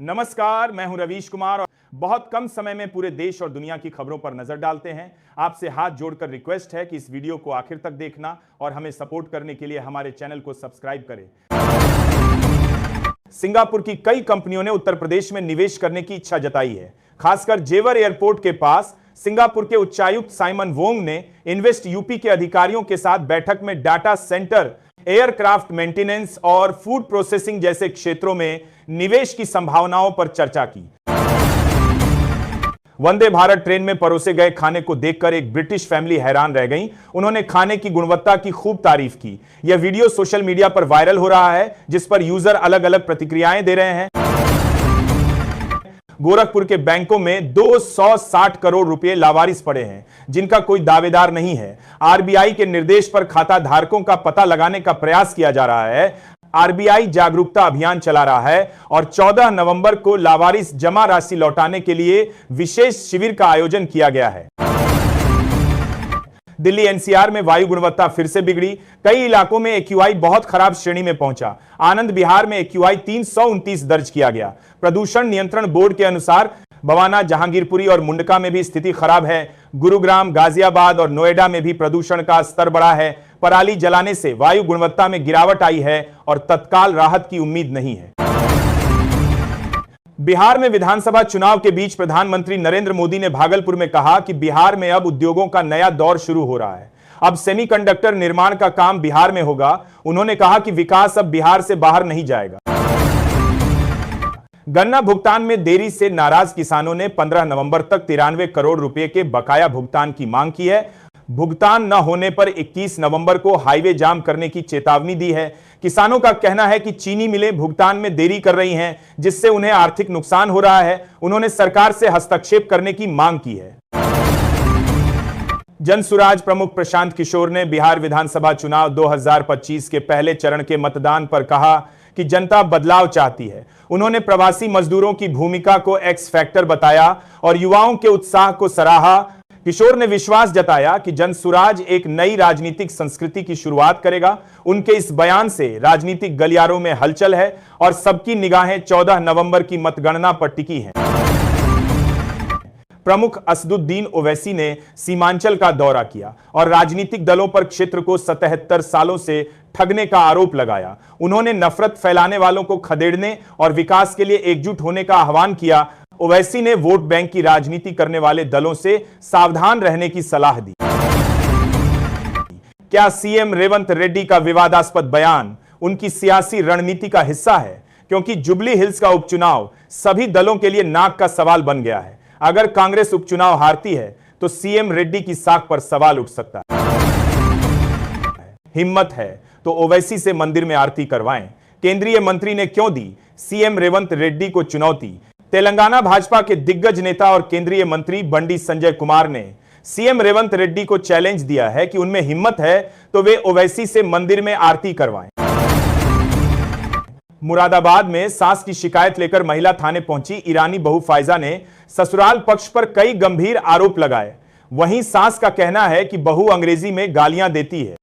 नमस्कार, मैं हूं रवीश कुमार और बहुत कम समय में पूरे देश और दुनिया की खबरों पर नजर डालते हैं। आपसे हाथ जोड़कर रिक्वेस्ट है कि इस वीडियो को आखिर तक देखना और हमें सपोर्ट करने के लिए हमारे चैनल को सब्सक्राइब करें। सिंगापुर की कई कंपनियों ने उत्तर प्रदेश में निवेश करने की इच्छा जताई है। खासकर जेवर एयरपोर्ट के पास सिंगापुर के उच्चायुक्त साइमन वोंग ने इन्वेस्ट यूपी के अधिकारियों के साथ बैठक में डाटा सेंटर, एयरक्राफ्ट मेंटेनेंस और फूड प्रोसेसिंग जैसे क्षेत्रों में निवेश की संभावनाओं पर चर्चा की। वंदे भारत ट्रेन में परोसे गए खाने को देखकर एक ब्रिटिश फैमिली हैरान रह गई। उन्होंने खाने की गुणवत्ता की खूब तारीफ की। यह वीडियो सोशल मीडिया पर वायरल हो रहा है, जिस पर यूजर अलग अलग प्रतिक्रियाएं दे रहे हैं। गोरखपुर के बैंकों में 260 करोड़ रुपए लावारिस पड़े हैं, जिनका कोई दावेदार नहीं है। आरबीआई के निर्देश पर खाता धारकों का पता लगाने का प्रयास किया जा रहा है। आरबीआई जागरूकता अभियान चला रहा है और 14 नवंबर को लावारिस जमा राशि लौटाने के लिए विशेष शिविर का आयोजन किया गया है। दिल्ली एनसीआर में वायु गुणवत्ता फिर से बिगड़ी। कई इलाकों में एक्यूआई बहुत खराब श्रेणी में पहुंचा। आनंद विहार में एक्यूआई 329 दर्ज किया गया। प्रदूषण नियंत्रण बोर्ड के अनुसार बवाना, जहांगीरपुरी और मुंडका में भी स्थिति खराब है। गुरुग्राम, गाजियाबाद और नोएडा में भी प्रदूषण का स्तर बढ़ा है। पराली जलाने से वायु गुणवत्ता में गिरावट आई है और तत्काल राहत की उम्मीद नहीं है। बिहार में विधानसभा चुनाव के बीच प्रधानमंत्री नरेंद्र मोदी ने भागलपुर में कहा कि बिहार में अब उद्योगों का नया दौर शुरू हो रहा है। अब सेमीकंडक्टर निर्माण का काम बिहार में होगा। उन्होंने कहा कि विकास अब बिहार से बाहर नहीं जाएगा। गन्ना भुगतान में देरी से नाराज किसानों ने 15 नवंबर तक 93 करोड़ रुपए के बकाया भुगतान की मांग की है। भुगतान न होने पर 21 नवंबर को हाईवे जाम करने की चेतावनी दी है। किसानों का कहना है कि चीनी मिलें भुगतान में देरी कर रही हैं, जिससे उन्हें आर्थिक नुकसान हो रहा है। उन्होंने सरकार से हस्तक्षेप करने की मांग की है। जनसुराज प्रमुख प्रशांत किशोर ने बिहार विधानसभा चुनाव 2025 के पहले चरण के मतदान पर कहा कि जनता बदलाव चाहती है। उन्होंने प्रवासी मजदूरों की भूमिका को एक्स फैक्टर बताया और युवाओं के उत्साह को सराहा। किशोर ने विश्वास जताया कि जनसुराज एक नई राजनीतिक संस्कृति की शुरुआत करेगा। उनके इस बयान से राजनीतिक गलियारों में हलचल है और सबकी निगाहें 14 नवंबर की मतगणना पर टिकी हैं। प्रमुख असदुद्दीन ओवैसी ने सीमांचल का दौरा किया और राजनीतिक दलों पर क्षेत्र को 77 सालों से ठगने का आरोप लगाया। उन्होंने नफरत फैलाने वालों को खदेड़ने और विकास के लिए एकजुट होने का आह्वान किया। ओवैसी ने वोट बैंक की राजनीति करने वाले दलों से सावधान रहने की सलाह दी। क्या सीएम रेवंत रेड्डी का विवादास्पद बयान उनकी सियासी रणनीति का हिस्सा है? क्योंकि जुबली हिल्स का उपचुनाव सभी दलों के लिए नाक का सवाल बन गया है। अगर कांग्रेस उपचुनाव हारती है तो सीएम रेड्डी की साख पर सवाल उठ सकता है। हिम्मत है तो ओवैसी से मंदिर में आरती करवाएं। केंद्रीय मंत्री ने क्यों दी सीएम रेवंत रेड्डी को चुनौती? तेलंगाना भाजपा के दिग्गज नेता और केंद्रीय मंत्री बंडी संजय कुमार ने सीएम रेवंत रेड्डी को चैलेंज दिया है कि उनमें हिम्मत है तो वे ओवैसी से मंदिर में आरती करवाएं। मुरादाबाद में सास की शिकायत लेकर महिला थाने पहुंची ईरानी बहू फायजा ने ससुराल पक्ष पर कई गंभीर आरोप लगाए। वहीं सास का कहना है कि बहू अंग्रेजी में गालियां देती है।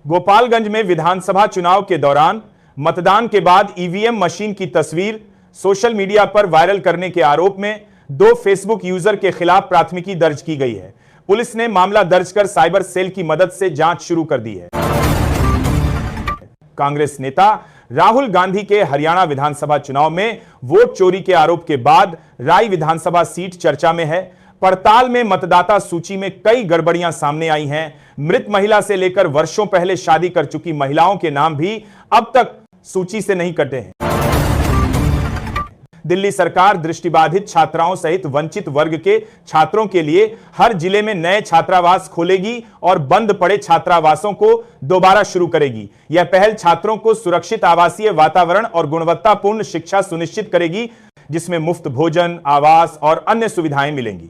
गोपालगंज में विधानसभा चुनाव के दौरान मतदान के बाद ईवीएम मशीन की तस्वीर सोशल मीडिया पर वायरल करने के आरोप में 2 फेसबुक यूजर के खिलाफ प्राथमिकी दर्ज की गई है। पुलिस ने मामला दर्ज कर साइबर सेल की मदद से जांच शुरू कर दी है। कांग्रेस नेता राहुल गांधी के हरियाणा विधानसभा चुनाव में वोट चोरी के आरोप के बाद राय विधानसभा सीट चर्चा में है। पड़ताल में मतदाता सूची में कई गड़बड़ियां सामने आई हैं। मृत महिला से लेकर वर्षों पहले शादी कर चुकी महिलाओं के नाम भी अब तक सूची से नहीं कटे हैं। दिल्ली सरकार दृष्टिबाधित छात्राओं सहित वंचित वर्ग के छात्रों के लिए हर जिले में नए छात्रावास खोलेगी और बंद पड़े छात्रावासों को दोबारा शुरू करेगी। यह पहल छात्रों को सुरक्षित आवासीय वातावरण और गुणवत्तापूर्ण शिक्षा सुनिश्चित करेगी, जिसमें मुफ्त भोजन, आवास और अन्य सुविधाएं मिलेंगी।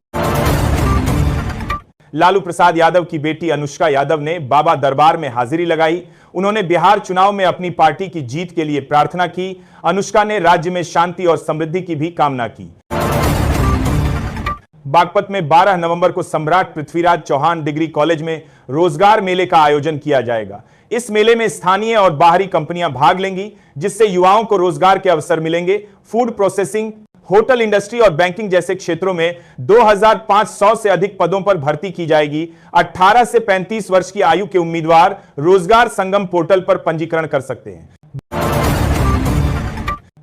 लालू प्रसाद यादव की बेटी अनुष्का यादव ने बाबा दरबार में हाजिरी लगाई। उन्होंने बिहार चुनाव में अपनी पार्टी की जीत के लिए प्रार्थना की। अनुष्का ने राज्य में शांति और समृद्धि की भी कामना की। बागपत में 12 नवंबर को सम्राट पृथ्वीराज चौहान डिग्री कॉलेज में रोजगार मेले का आयोजन किया जाएगा। इस मेले में स्थानीय और बाहरी कंपनियां भाग लेंगी, जिससे युवाओं को रोजगार के अवसर मिलेंगे। फूड प्रोसेसिंग, होटल इंडस्ट्री और बैंकिंग जैसे क्षेत्रों में 2500 से अधिक पदों पर भर्ती की जाएगी। 18 से 35 वर्ष की आयु के उम्मीदवार रोजगार संगम पोर्टल पर पंजीकरण कर सकते हैं।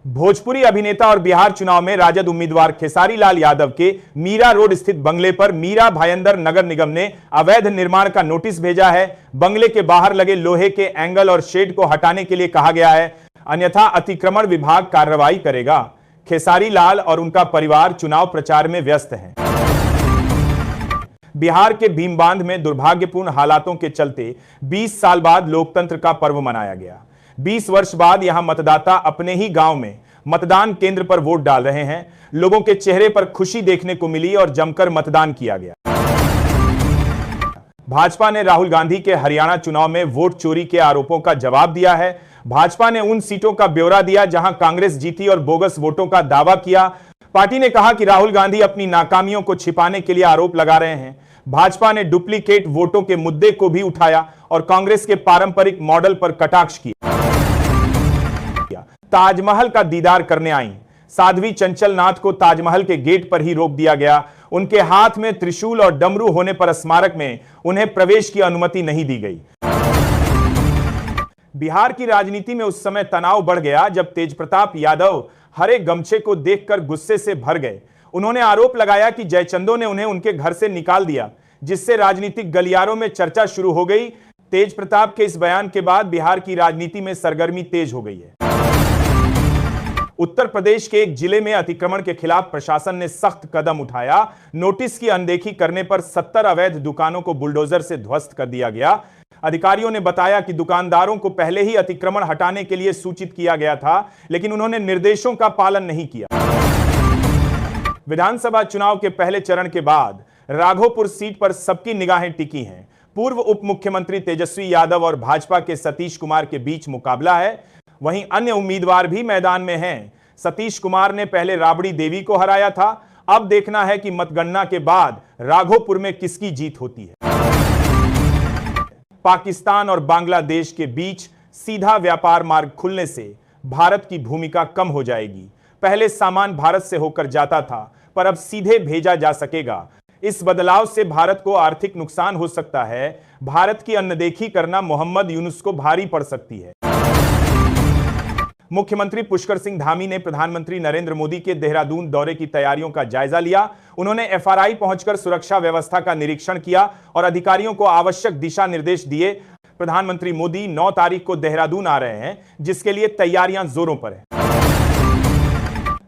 भोजपुरी अभिनेता और बिहार चुनाव में राजद उम्मीदवार खेसारी लाल यादव के मीरा रोड स्थित बंगले पर मीरा भायंदर नगर निगम ने अवैध निर्माण का नोटिस भेजा है। बंगले के बाहर लगे लोहे के एंगल और शेड को हटाने के लिए कहा गया है, अन्यथा अतिक्रमण विभाग कार्रवाई करेगा। खेसारी लाल और उनका परिवार चुनाव प्रचार में व्यस्त हैं। बिहार के भीमबांध में दुर्भाग्यपूर्ण हालातों के चलते 20 साल बाद लोकतंत्र का पर्व मनाया गया। 20 वर्ष बाद यहां मतदाता अपने ही गांव में मतदान केंद्र पर वोट डाल रहे हैं। लोगों के चेहरे पर खुशी देखने को मिली और जमकर मतदान किया गया। भाजपा ने राहुल गांधी के हरियाणा चुनाव में वोट चोरी के आरोपों का जवाब दिया है। भाजपा ने उन सीटों का ब्यौरा दिया जहां कांग्रेस जीती और बोगस वोटों का दावा किया। पार्टी ने कहा कि राहुल गांधी अपनी नाकामियों को छिपाने के लिए आरोप लगा रहे हैं। भाजपा ने डुप्लीकेट वोटों के मुद्दे को भी उठाया और कांग्रेस के पारंपरिक मॉडल पर कटाक्ष किया। ताजमहल का दीदार करने आई साध्वी चंचल नाथ को ताजमहल के गेट पर ही रोक दिया गया। उनके हाथ में त्रिशूल और डमरू होने पर स्मारक में उन्हें प्रवेश की अनुमति नहीं दी गई। बिहार की राजनीति में उस समय तनाव बढ़ गया जब तेजप्रताप यादव हरे गमछे को देखकर गुस्से से भर गए। उन्होंने आरोप लगाया कि जयचंदो ने उन्हें उनके घर से निकाल दिया, जिससे राजनीतिक गलियारों में चर्चा शुरू हो गई। तेजप्रताप के इस बयान के बाद बिहार की राजनीति में सरगर्मी तेज हो गई है। उत्तर प्रदेश के एक जिले में अतिक्रमण के खिलाफ प्रशासन ने सख्त कदम उठाया। नोटिस की अनदेखी करने पर 70 अवैध दुकानों को बुलडोजर से ध्वस्त कर दिया गया। अधिकारियों ने बताया कि दुकानदारों को पहले ही अतिक्रमण हटाने के लिए सूचित किया गया था, लेकिन उन्होंने निर्देशों का पालन नहीं किया। विधानसभा चुनाव के पहले चरण के बाद राघोपुर सीट पर सबकी निगाहें टिकी हैं। पूर्व उप मुख्यमंत्री तेजस्वी यादव और भाजपा के सतीश कुमार के बीच मुकाबला है। वहीं अन्य उम्मीदवार भी मैदान में हैं। सतीश कुमार ने पहले राबड़ी देवी को हराया था। अब देखना है कि मतगणना के बाद राघोपुर में किसकी जीत होती है। पाकिस्तान और बांग्लादेश के बीच सीधा व्यापार मार्ग खुलने से भारत की भूमिका कम हो जाएगी। पहले सामान भारत से होकर जाता था, पर अब सीधे भेजा जा सकेगा। इस बदलाव से भारत को आर्थिक नुकसान हो सकता है। भारत की अनदेखी करना मोहम्मद यूनुस को भारी पड़ सकती है। मुख्यमंत्री पुष्कर सिंह धामी ने प्रधानमंत्री नरेंद्र मोदी के देहरादून दौरे की तैयारियों का जायजा लिया। उन्होंने एफआरआई पहुंचकर सुरक्षा व्यवस्था का निरीक्षण किया और अधिकारियों को आवश्यक दिशा निर्देश दिए। प्रधानमंत्री मोदी 9 तारीख को देहरादून आ रहे हैं, जिसके लिए तैयारियां जोरों पर हैं।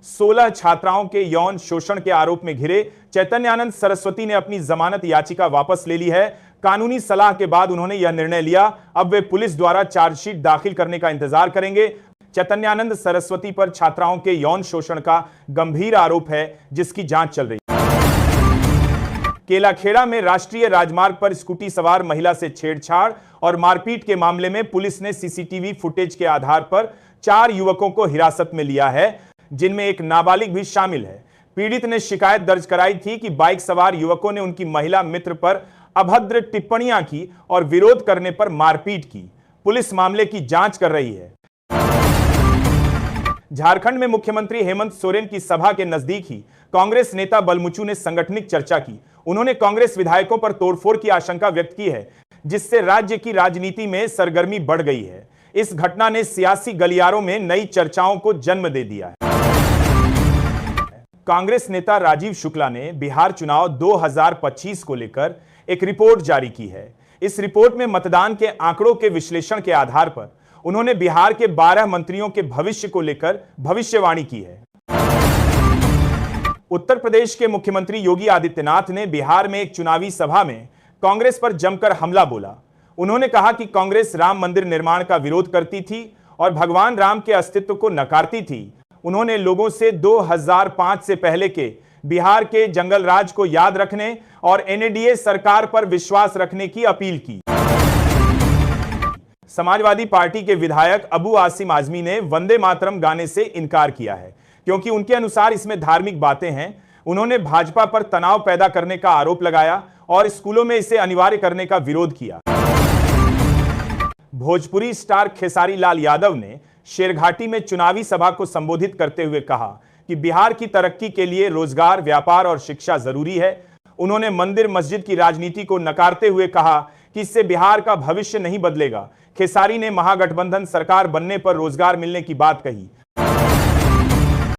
16 छात्राओं के यौन शोषण के आरोप में घिरे चैतन्यानंद सरस्वती ने अपनी जमानत याचिका वापस ले ली है। कानूनी सलाह के बाद उन्होंने यह निर्णय लिया। अब वे पुलिस द्वारा चार्जशीट दाखिल करने का इंतजार करेंगे। चैतन्यानंद सरस्वती पर छात्राओं के यौन शोषण का गंभीर आरोप है, जिसकी जांच चल रही है। केलाखेड़ा में राष्ट्रीय राजमार्ग पर स्कूटी सवार महिला से छेड़छाड़ और मारपीट के मामले में पुलिस ने सीसीटीवी फुटेज के आधार पर 4 युवकों को हिरासत में लिया है, जिनमें एक नाबालिग भी शामिल है। पीड़ित ने शिकायत दर्ज कराई थी कि बाइक सवार युवकों ने उनकी महिला मित्र पर अभद्र टिप्पणियां की और विरोध करने पर मारपीट की। पुलिस मामले की जांच कर रही है। झारखंड में मुख्यमंत्री हेमंत सोरेन की सभा के नजदीक ही कांग्रेस नेता बलमुचू ने संगठनिक चर्चा की। उन्होंने कांग्रेस विधायकों पर तोड़फोड़ की आशंका व्यक्त की है, जिससे राज्य की राजनीति में सरगर्मी बढ़ गई है। इस घटना ने सियासी गलियारों में नई चर्चाओं को जन्म दे दिया है। कांग्रेस नेता राजीव शुक्ला ने बिहार चुनाव 2025 को लेकर एक रिपोर्ट जारी की है। इस रिपोर्ट में मतदान के आंकड़ों के विश्लेषण के आधार पर उन्होंने बिहार के 12 मंत्रियों के भविष्य को लेकर भविष्यवाणी की है। उत्तर प्रदेश के मुख्यमंत्री योगी आदित्यनाथ ने बिहार में एक चुनावी सभा में कांग्रेस पर जमकर हमला बोला। उन्होंने कहा कि कांग्रेस राम मंदिर निर्माण का विरोध करती थी और भगवान राम के अस्तित्व को नकारती थी। उन्होंने लोगों से 2005 से पहले के बिहार के जंगल राज को याद रखने और एनडीए सरकार पर विश्वास रखने की अपील की। समाजवादी पार्टी के विधायक अबू आसिम आजमी ने वंदे मातरम गाने से इनकार किया है, क्योंकि उनके अनुसार इसमें धार्मिक बातें हैं। उन्होंने भाजपा पर तनाव पैदा करने का आरोप लगाया और स्कूलों में इसे अनिवार्य करने का विरोध किया। भोजपुरी स्टार खेसारी लाल यादव ने शेरघाटी में चुनावी सभा को संबोधित करते हुए कहा कि बिहार की तरक्की के लिए रोजगार, व्यापार और शिक्षा जरूरी है। उन्होंने मंदिर मस्जिद की राजनीति को नकारते हुए कहा कि इससे बिहार का भविष्य नहीं बदलेगा। खेसारी ने महागठबंधन सरकार बनने पर रोजगार मिलने की बात कही।